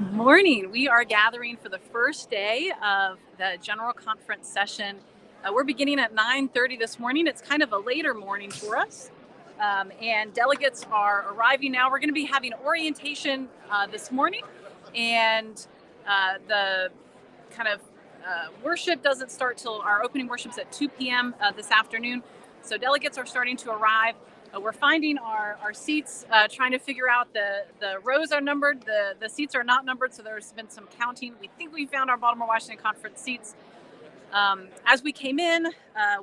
Morning. We are gathering for the first day of the General Conference session. We're beginning at 9:30 this morning. It's kind of a later morning for us. And delegates are arriving now. We're going to be having orientation this morning. And the kind of worship doesn't start till our opening worship's at 2 p.m. This afternoon. So delegates are starting to arrive. We're finding our seats, trying to figure out the rows are numbered, the seats are not numbered, so there's been some counting. We think we found our Baltimore Washington Conference seats. As we came in,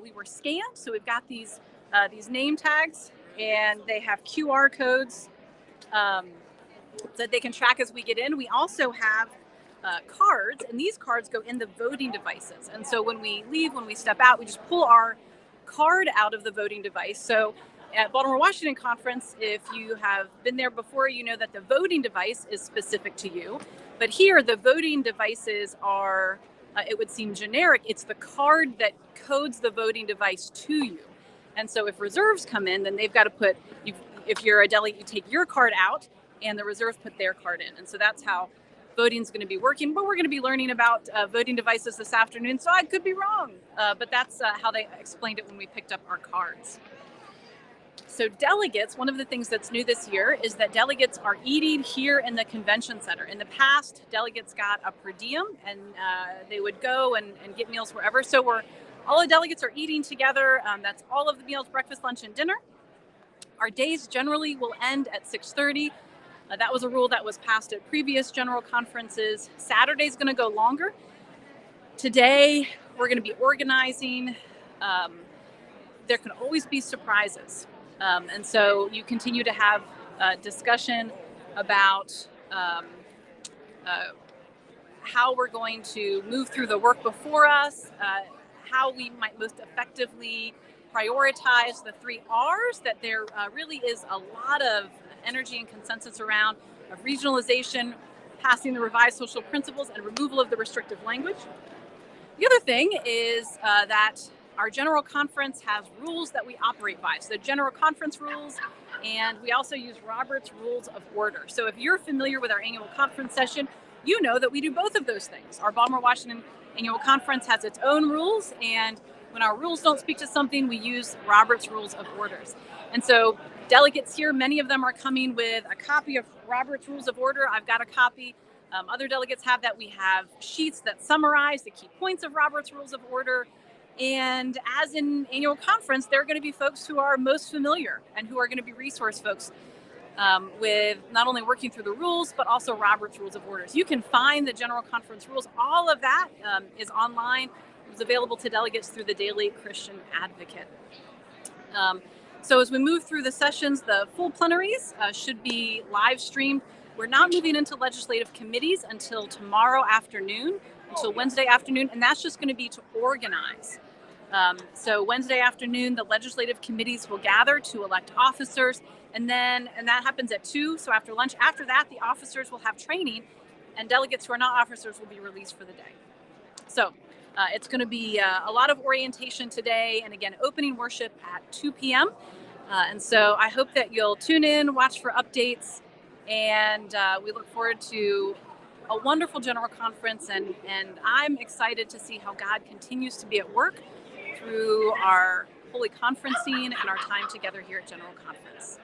we were scanned, so we've got these name tags, and they have QR codes that they can track as we get in. We also have cards, and these cards go in the voting devices. And so when we leave, when we step out, we just pull our card out of the voting device. So at Baltimore Washington Conference, if you have been there before, you know that the voting device is specific to you. But here, the voting devices are, it would seem generic. It's the card that codes the voting device to you. And so if reserves come in, then they've got to put, if you're a delegate, you take your card out and the reserves put their card in. And so that's how voting is going to be working. But we're going to be learning about voting devices this afternoon. So I could be wrong, but that's how they explained it when we picked up our cards. So delegates, one of the things that's new this year is that delegates are eating here in the convention center. In the past, delegates got a per diem, and they would go and get meals wherever. So all the delegates are eating together. That's all of the meals, breakfast, lunch, and dinner. Our days generally will end at 6:30. That was a rule that was passed at previous general conferences. Saturday's going to go longer. Today, we're going to be organizing. There can always be surprises. And so you continue to have discussion about how we're going to move through the work before us, how we might most effectively prioritize the 3 R's that there really is a lot of energy and consensus around: of regionalization, passing the revised social principles, and removal of the restrictive language. The other thing is that our general conference has rules that we operate by. So general conference rules, and we also use Robert's Rules of Order. So if you're familiar with our annual conference session, you know that we do both of those things. Our Baltimore Washington annual conference has its own rules, and when our rules don't speak to something, we use Robert's Rules of Orders. And so delegates here, many of them are coming with a copy of Robert's Rules of Order. I've got a copy. Other delegates have that. We have sheets that summarize the key points of Robert's Rules of Order. And as in annual conference, there are going to be folks who are most familiar and who are going to be resource folks with not only working through the rules, but also Robert's Rules of Orders. You can find the general conference rules. All of that is online. It's available to delegates through the Daily Christian Advocate. So as we move through the sessions, the full plenaries should be live streamed. We're not moving into legislative committees until tomorrow afternoon, until Wednesday afternoon, and that's just going to be to organize. So Wednesday afternoon, the legislative committees will gather to elect officers, and that happens at 2. So after lunch, after that, the officers will have training, and delegates who are not officers will be released for the day. So it's going to be a lot of orientation today, and again, opening worship at 2 p.m. And so I hope that you'll tune in, watch for updates, and we look forward to a wonderful general conference, and I'm excited to see how God continues to be at work through our holy conferencing and our time together here at General Conference.